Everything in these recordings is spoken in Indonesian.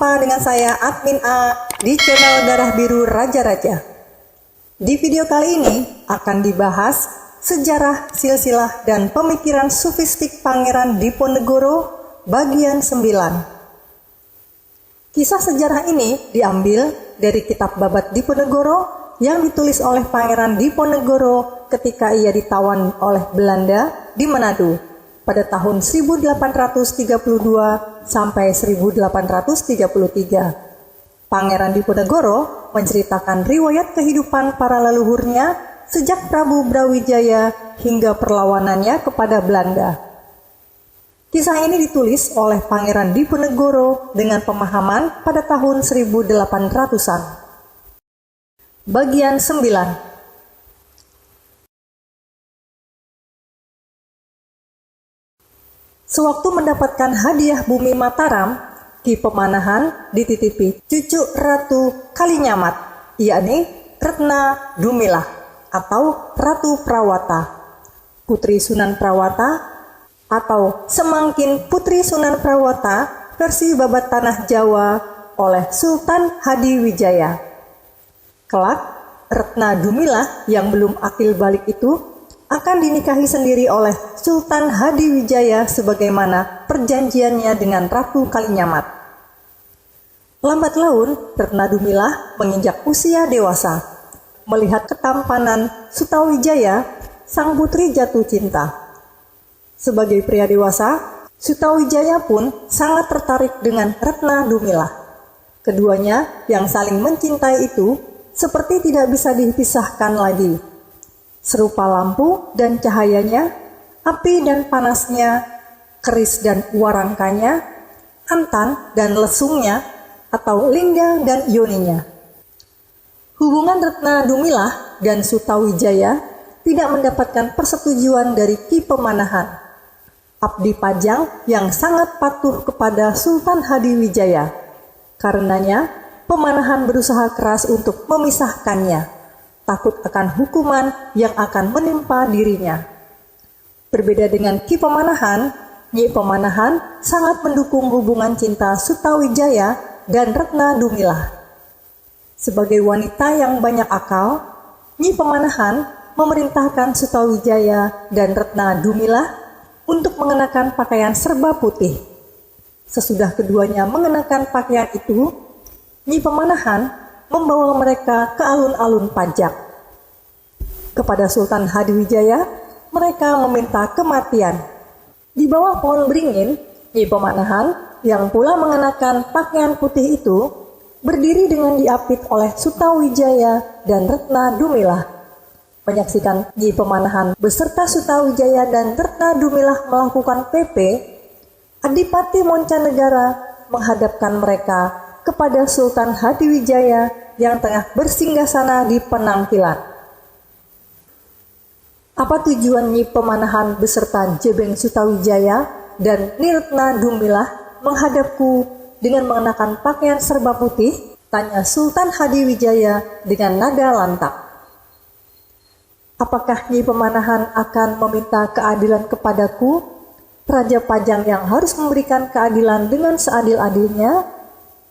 Berjumpa dengan saya Admin A di channel Darah Biru Raja-Raja. Di video kali ini akan dibahas sejarah, silsilah, dan pemikiran sufistik Pangeran Diponegoro bagian 9. Kisah sejarah ini diambil dari kitab Babat Diponegoro yang ditulis oleh Pangeran Diponegoro ketika ia ditawan oleh Belanda di Manado pada tahun 1832 sampai 1833. Pangeran Diponegoro menceritakan riwayat kehidupan para leluhurnya sejak Prabu Brawijaya hingga perlawanannya kepada Belanda. Kisah ini ditulis oleh Pangeran Diponegoro dengan pemahaman pada tahun 1800-an. Bagian 9. Sewaktu mendapatkan hadiah bumi Mataram, Ki Pemanahan dititipi cucu Ratu Kalinyamat, yakni Retna Dumilah atau Ratu Prawata, Putri Sunan Prawata atau Semangkin Putri Sunan Prawata versi Babat Tanah Jawa oleh Sultan Hadiwijaya. Kelak, Retna Dumilah yang belum akil balik itu akan dinikahi sendiri oleh Sultan Hadiwijaya sebagaimana perjanjiannya dengan Ratu Kalinyamat. Lambat laun, Retna Dumilah menginjak usia dewasa. Melihat ketampanan Sutawijaya, sang putri jatuh cinta. Sebagai pria dewasa, Sutawijaya pun sangat tertarik dengan Retna Dumilah. Keduanya yang saling mencintai itu seperti tidak bisa dipisahkan lagi. Serupa lampu dan cahayanya, api dan panasnya, keris dan warangkanya, antan dan lesungnya, atau lingga dan yoninya. Hubungan Retna Dumilah dan Sutawijaya tidak mendapatkan persetujuan dari Ki Pemanahan, abdi pajang yang sangat patuh kepada Sultan Hadiwijaya. Karenanya, Pemanahan berusaha keras untuk memisahkannya, takut akan hukuman yang akan menimpa dirinya. Berbeda dengan Ki Pemanahan, Nyi Pemanahan sangat mendukung hubungan cinta Sutawijaya dan Retna Dumilah. Sebagai wanita yang banyak akal, Nyi Pemanahan memerintahkan Sutawijaya dan Retna Dumilah untuk mengenakan pakaian serba putih. Sesudah keduanya mengenakan pakaian itu, Nyi Pemanahan membawa mereka ke alun-alun pajak. Kepada Sultan Hadiwijaya, mereka meminta kematian. Di bawah pohon beringin, Nyi Pemanahan yang pula mengenakan pakaian putih itu berdiri dengan diapit oleh Sutawijaya dan Retna Dumilah. Menyaksikan Nyi Pemanahan beserta Sutawijaya dan Retna Dumilah melakukan PP, Adipati Moncanegara menghadapkan mereka kepada Sultan Hadiwijaya yang tengah bersinggasana di penampilan. Apa tujuan Nyi Pemanahan beserta Jebeng Sutawijaya dan Retna Dumilah menghadapku dengan mengenakan pakaian serba putih? Tanya Sultan Hadiwijaya dengan nada lantang. Apakah Nyi Pemanahan akan meminta keadilan kepadaku, Raja Pajang yang harus memberikan keadilan dengan seadil-adilnya?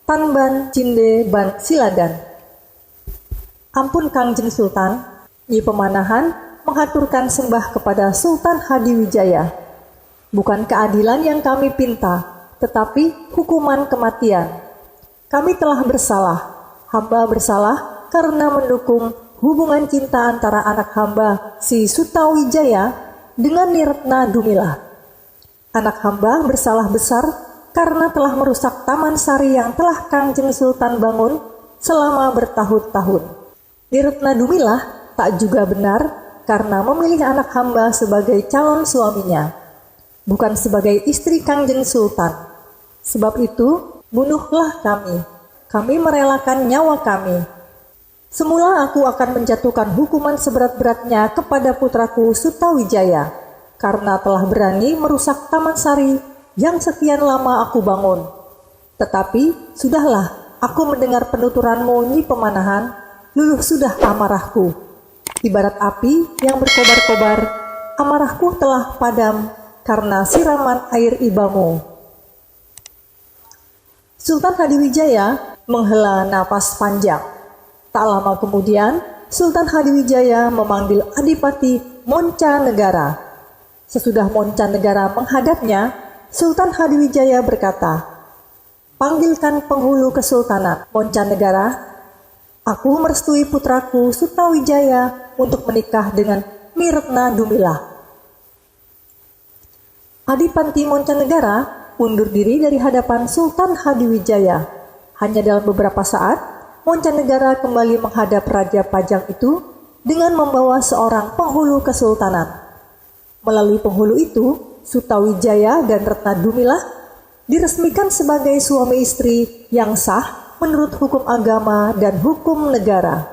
Tanban Cinde Ban Siladan. Ampun Kangjeng Sultan, Nyi Pemanahan menghaturkan sembah kepada Sultan Hadiwijaya. Bukan keadilan yang kami pinta, tetapi hukuman kematian. Kami telah bersalah, hamba bersalah karena mendukung hubungan cinta antara anak hamba si Sutawijaya dengan Retna Dumilah. Anak hamba bersalah besar karena telah merusak Taman Sari yang telah Kangjeng Sultan bangun selama bertahun-tahun. Retna Dumilah tak juga benar karena memilih anak hamba sebagai calon suaminya, bukan sebagai istri Kangjeng Sultan. Sebab itu, bunuhlah kami. Kami merelakan nyawa kami. Semula aku akan menjatuhkan hukuman seberat-beratnya kepada putraku Sutawijaya, karena telah berani merusak Taman Sari yang sekian lama aku bangun. Tetapi sudahlah, aku mendengar penuturanmu Nyi Pemanahan, luluh sudah amarahku. Ibarat api yang berkobar-kobar, amarahku telah padam karena siraman air ibamu. Sultan Hadiwijaya menghela napas panjang. Tak lama kemudian, Sultan Hadiwijaya memanggil Adipati Moncanegara. Sesudah Moncanegara menghadapnya, Sultan Hadiwijaya berkata, "Panggilkan penghulu kesultanan Moncanegara. Aku merestui putraku Sutawijaya untuk menikah dengan Nyi Retna Dumilah." Adipati Moncanegara undur diri dari hadapan Sultan Hadiwijaya. Hanya dalam beberapa saat, Moncanegara kembali menghadap Raja Pajang itu dengan membawa seorang penghulu kesultanan. Melalui penghulu itu, Sutawijaya dan Retna Dumilah diresmikan sebagai suami istri yang sah menurut hukum agama dan hukum negara.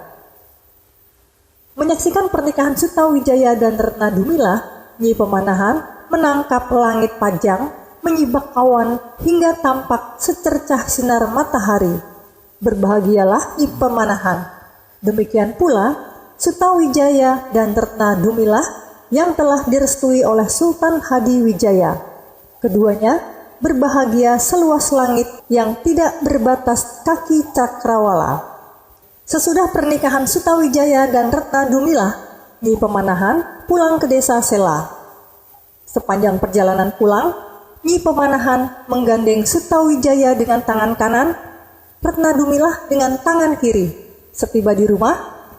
Menyaksikan pernikahan Sutawijaya dan Retna Dumilah, Nyi Pemanahan menangkap langit Pajang, menyibak awan hingga tampak secercah sinar matahari. Berbahagialah Nyi Pemanahan. Demikian pula Sutawijaya dan Retna Dumilah yang telah direstui oleh Sultan Hadiwijaya. Keduanya berbahagia seluas langit yang tidak berbatas kaki cakrawala. Sesudah pernikahan Sutawijaya dan Retna Dumilah, Nyi Pemanahan pulang ke desa Sela. Sepanjang perjalanan pulang, Nyi Pemanahan menggandeng Sutawijaya dengan tangan kanan, Retna Dumilah dengan tangan kiri. Setiba di rumah,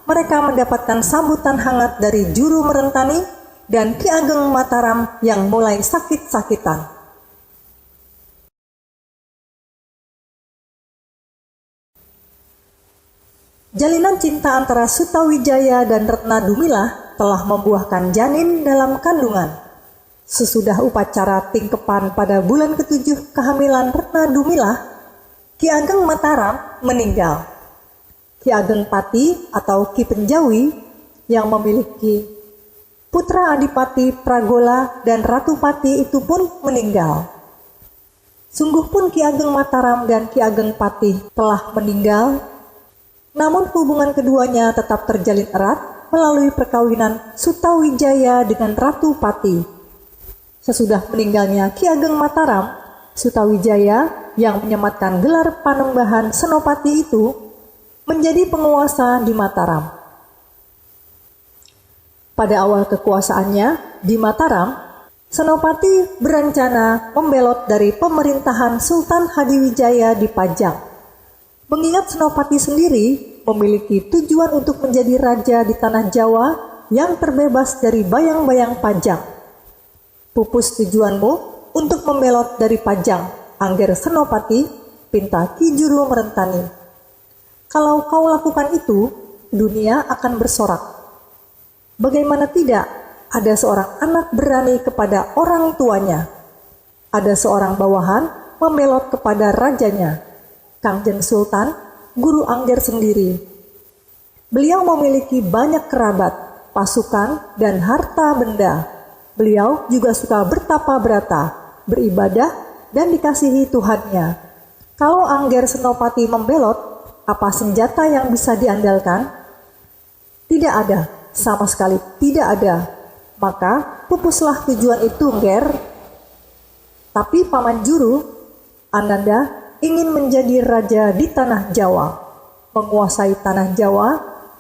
mereka mendapatkan sambutan hangat dari Juru Merentani dan Ki Ageng Mataram yang mulai sakit-sakitan. Jalinan cinta antara Sutawijaya dan Retna Dumilah telah membuahkan janin dalam kandungan. Sesudah upacara tingkepan pada bulan ke-7 kehamilan Retna Dumilah, Ki Ageng Mataram meninggal. Ki Ageng Pati atau Ki Penjawi yang memiliki putra Adipati Pragola dan Ratu Pati itu pun meninggal. Sungguh pun Ki Ageng Mataram dan Ki Ageng Pati telah meninggal, namun hubungan keduanya tetap terjalin erat melalui perkawinan Sutawijaya dengan Ratu Pati. Sesudah meninggalnya Ki Ageng Mataram, Sutawijaya yang menyematkan gelar Panembahan Senopati itu menjadi penguasa di Mataram. Pada awal kekuasaannya di Mataram, Senopati berencana membelot dari pemerintahan Sultan Hadiwijaya di Pajang. Mengingat Senopati sendiri memiliki tujuan untuk menjadi raja di tanah Jawa yang terbebas dari bayang-bayang Pajang. Pupus tujuanmu untuk membelot dari Pajang, Angger Senopati, pinta Ki Juru Merentani. Kalau kau lakukan itu, dunia akan bersorak. Bagaimana tidak, ada seorang anak berani kepada orang tuanya. Ada seorang bawahan membelot kepada rajanya, Kangjeng Sultan, Guru Angger sendiri. Beliau memiliki banyak kerabat, pasukan, dan harta benda. Beliau juga suka bertapa berata, beribadah, dan dikasihi Tuhannya. Kalau Angger Senopati membelot, apa senjata yang bisa diandalkan? Tidak ada. Sama sekali tidak ada. Maka pupuslah tujuan itu, Nger. Tapi Paman Juru, Ananda ingin menjadi raja di tanah Jawa, menguasai tanah Jawa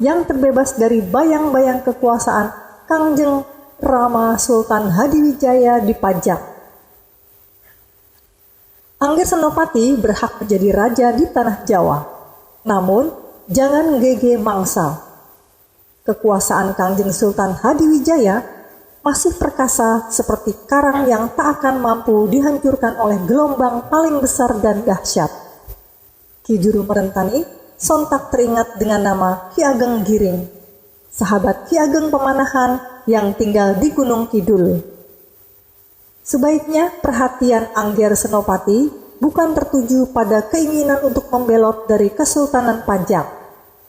yang terbebas dari bayang-bayang kekuasaan Kangjeng Rama Sultan Hadiwijaya di Pajang. Angger Senopati berhak menjadi raja di tanah Jawa. Namun, jangan gege mangsa. Kekuasaan Kangjeng Sultan Hadiwijaya masih perkasa seperti karang yang tak akan mampu dihancurkan oleh gelombang paling besar dan dahsyat. Ki Juru Merentani sontak teringat dengan nama Ki Ageng Giring, sahabat Ki Ageng Pemanahan yang tinggal di Gunung Kidul. Sebaiknya perhatian Angger Senopati bukan tertuju pada keinginan untuk membelot dari Kesultanan Pajang,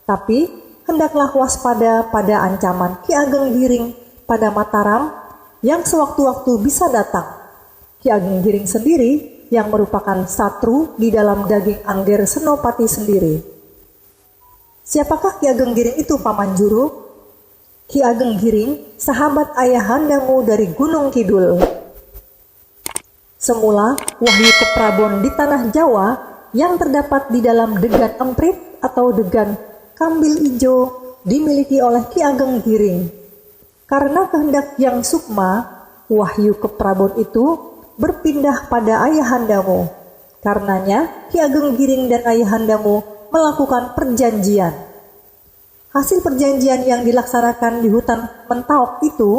tapi hendaklah waspada pada ancaman Ki Ageng Giring pada Mataram yang sewaktu-waktu bisa datang. Ki Ageng Giring sendiri yang merupakan satru di dalam daging Angger Senopati sendiri. Siapakah Ki Ageng Giring itu, Paman Juru? Ki Ageng Giring, sahabat ayahandamu dari Gunung Kidul. Semula Wahyu Keprabon di tanah Jawa yang terdapat di dalam degan emprit atau degan kambil ijo dimiliki oleh Ki Ageng Giring. Karena kehendak yang sukma, wahyu ke Prabon itu berpindah pada ayahandamu. Karenanya Ki Ageng Giring dan ayahandamu melakukan perjanjian. Hasil perjanjian yang dilaksanakan di hutan Mentaok itu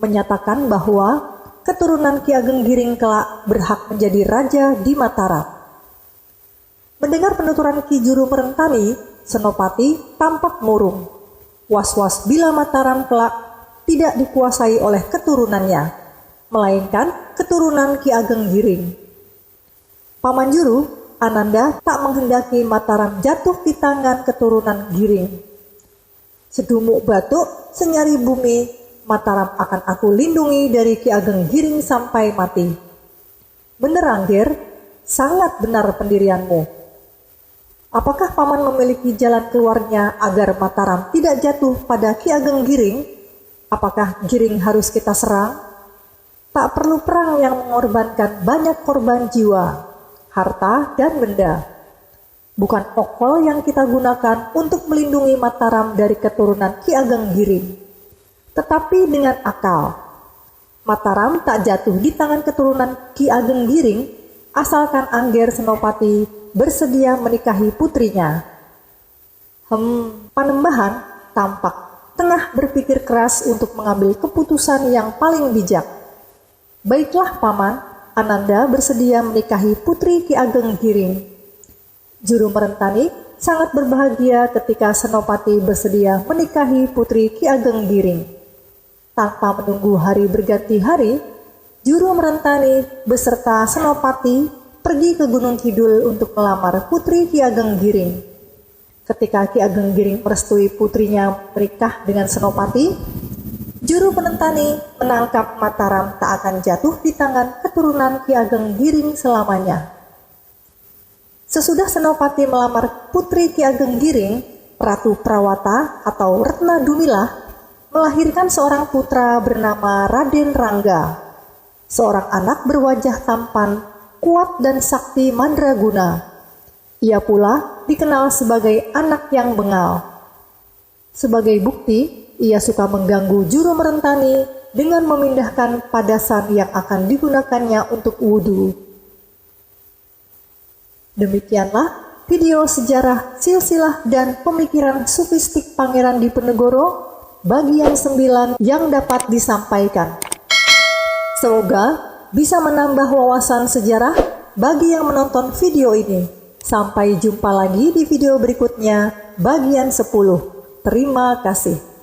menyatakan bahwa keturunan Ki Ageng Giring kelak berhak menjadi raja di Mataram. Mendengar penuturan Ki Juru Merentani, Senopati tampak murung. Was-was bila Mataram kelak tidak dikuasai oleh keturunannya, melainkan keturunan Ki Ageng Giring. Paman Juru, Ananda tak menghendaki Mataram jatuh di tangan keturunan Giring. Sedumuk batuk, senyari bumi, Mataram akan aku lindungi dari Ki Ageng Giring sampai mati. Bener Angger, sangat benar pendirianmu. Apakah Paman memiliki jalan keluarnya agar Mataram tidak jatuh pada Ki Ageng Giring? Apakah Giring harus kita serang? Tak perlu perang yang mengorbankan banyak korban jiwa, harta, dan benda. Bukan okol yang kita gunakan untuk melindungi Mataram dari keturunan Ki Ageng Giring, tetapi dengan akal. Mataram tak jatuh di tangan keturunan Ki Ageng Giring asalkan Angger Senopati bersedia menikahi putrinya. Panembahan tampak tengah berpikir keras untuk mengambil keputusan yang paling bijak. Baiklah Paman, Ananda bersedia menikahi putri Ki Ageng Giring. Juru Merentani sangat berbahagia ketika Senopati bersedia menikahi putri Ki Ageng Giring. Tanpa menunggu hari berganti hari, Juru Merentani beserta Senopati pergi ke Gunung Kidul untuk melamar putri Ki Ageng Giring. Ketika Ki Ageng Giring merestui putrinya menikah dengan Senopati, Juru Merentani menangkap Mataram tak akan jatuh di tangan keturunan Ki Ageng Giring selamanya. Sesudah Senopati melamar putri Ki Ageng Giring, Ratu Prawata atau Retna Dumilah melahirkan seorang putra bernama Raden Rangga, seorang anak berwajah tampan, kuat dan sakti mandraguna. Ia pula dikenal sebagai anak yang bengal. Sebagai bukti, ia suka mengganggu Juru Merentani dengan memindahkan padasan yang akan digunakannya untuk wudhu. Demikianlah video sejarah silsilah dan pemikiran sufistik Pangeran Diponegoro bagian 9 yang dapat disampaikan. Semoga bisa menambah wawasan sejarah bagi yang menonton video ini. Sampai jumpa lagi di video berikutnya bagian 10. Terima kasih.